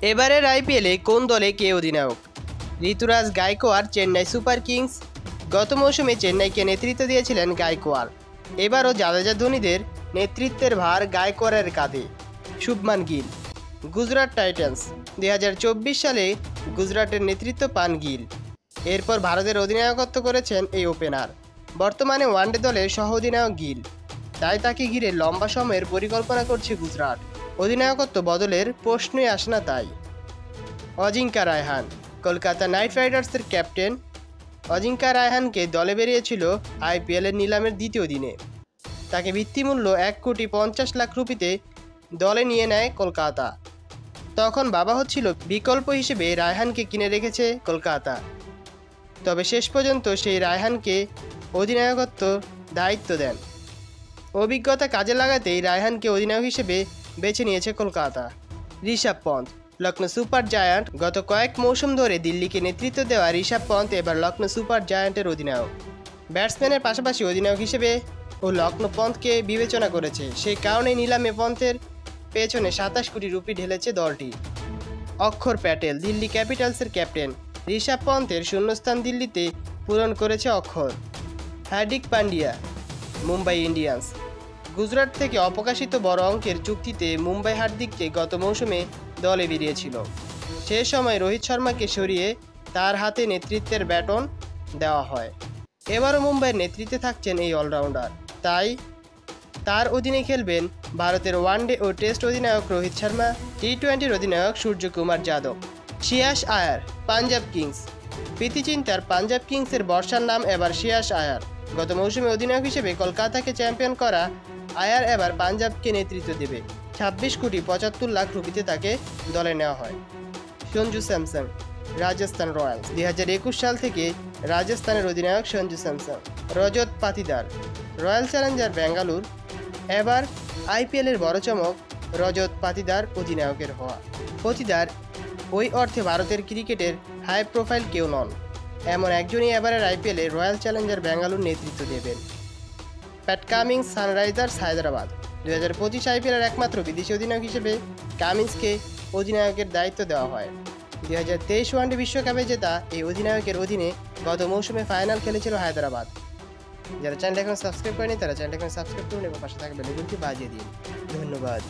এবারের আইপিএলে কোন দলে কে অধিনায়ক? ঋতুরাজ গায়কোয়াড় চেন্নাই সুপার কিংস। গত মৌসুমে চেন্নাইকে নেতৃত্ব দিয়েছিলেন গায়কোয়াড়। এবারও জাদেজা ধোনিদের নেতৃত্বের ভার গায়কোয়াড়ের কাঁধে। শুভমান গিল, গুজরাট টাইটান্স। 2024 সালে গুজরাটের নেতৃত্ব পান গিল। এরপর ভারতের অধিনায়কত্ব করেছেন এই ওপেনার। বর্তমানে ওয়ানডে দলের সহ অধিনায়ক গিল, তাই তাকে ঘিরে লম্বা সময়ের পরিকল্পনা করছে গুজরাট। অধিনায়কত্ব বদলের প্রশ্নই আসে না তাই। অজিঙ্কা রায়হান, কলকাতা নাইট রাইডার্সের ক্যাপ্টেন। অজিঙ্কা রায়হানকে দলে বেরিয়েছিল আইপিএলের নিলামের দ্বিতীয় দিনে। তাকে ভিত্তিমূল্য 1,50,00,000 রুপিতে দলে নিয়ে নেয় কলকাতা। তখন বাবা হচ্ছিল বিকল্প হিসেবে রায়হানকে কিনে রেখেছে কলকাতা। তবে শেষ পর্যন্ত সেই রায়হানকে অধিনায়কত্ব দায়িত্ব দেন। অভিজ্ঞতা কাজে লাগাতেই রায়হানকে অধিনায়ক হিসেবে বেছে নিয়েছে কলকাতা। Rishabh Pant, Lucknow Super Giant. গত কয়েক মৌসুম ধরে দিল্লিকে নেতৃত্ব দেওয়া ঋষভ পন্থ এবার লখনৌ সুপার জায়ান্টের অধিনায়ক। ব্যাটসম্যানের পাশাপাশি অধিনায়ক হিসেবে ও লখনৌ পন্থকে বিবেচনা করেছে। সেই কারণে নিলামে পন্থের পেছনে 27 কোটি রুপি ঢেলেছে দলটি। অক্ষর প্যাটেল, দিল্লি ক্যাপিটালসের ক্যাপ্টেন। ঋষভ পন্থের শূন্যস্থান দিল্লিতে পূরণ করেছে অক্ষর। হার্দিক পান্ডিয়া, মুম্বাই ইন্ডিয়ান্স। গুজরাট থেকে অপ্রকাশিত বড় অঙ্কের চুক্তিতে মুম্বাই হার্দিককে গত মৌসুমে দলে বেরিয়েছিল। সে সময় রোহিত শর্মাকে সরিয়ে তার হাতে নেতৃত্বের ব্যাটন দেওয়া হয়। এবারও মুম্বাইয়ের নেতৃত্বে থাকছেন এই অলরাউন্ডার, তাই তার অধীনে খেলবেন ভারতের ওয়ানডে ও টেস্ট অধিনায়ক রোহিত শর্মা, টি-20 অধিনায়ক সূর্যকুমার যাদব। শ্রেয়াস আয়ার, পাঞ্জাব কিংস। প্রীতি চিন্তার পাঞ্জাব কিংসের বর্ষার নাম এবার শ্রেয়াস আয়ার। গত মৌসুমে অধিনায়ক হিসেবে কলকাতাকে চ্যাম্পিয়ন করা আয়ার এবার পাঞ্জাবকে নেতৃত্ব দেবে। 26,75,00,000 রুপিতে তাকে দলে নেওয়া হয়। Sanju Samson, Rajasthan Royals. 2021 সাল থেকে রাজস্থানের অধিনায়ক Sanju Samson. Rajat Patidar, royal Challenger Bangalore. এবার আইপিএলের বড় চমক রজত পাতিদার অধিনায়কের হওয়া। পাতিদার ওই অর্থে ভারতের ক্রিকেটের হাই প্রোফাইল কেউ নন, এমন একজনই এবারের আইপিএলে রয়্যাল চ্যালেঞ্জার ব্যাঙ্গালোর নেতৃত্ব দেবেন। Pat Cummins, Sunrisers Hyderabad. 2025 আইপিএলের একমাত্র বিদেশি অধিনায়ক হিসেবে কামিন্সকে অধিনায়কের দায়িত্ব দেওয়া হয়। 2023 ওয়ানডে বিশ্বকাপে জেতা এই অধিনায়কের অধীনে গত মৌসুমে ফাইনাল খেলেছিল হায়দ্রাবাদ। যারা চ্যানেলটা এখন সাবস্ক্রাইব করেনি তারা চ্যানেলটা এখন সাবস্ক্রাইব করুন এবং পাশে থাকা বেল আইকনটি বাজিয়ে দিন। ধন্যবাদ।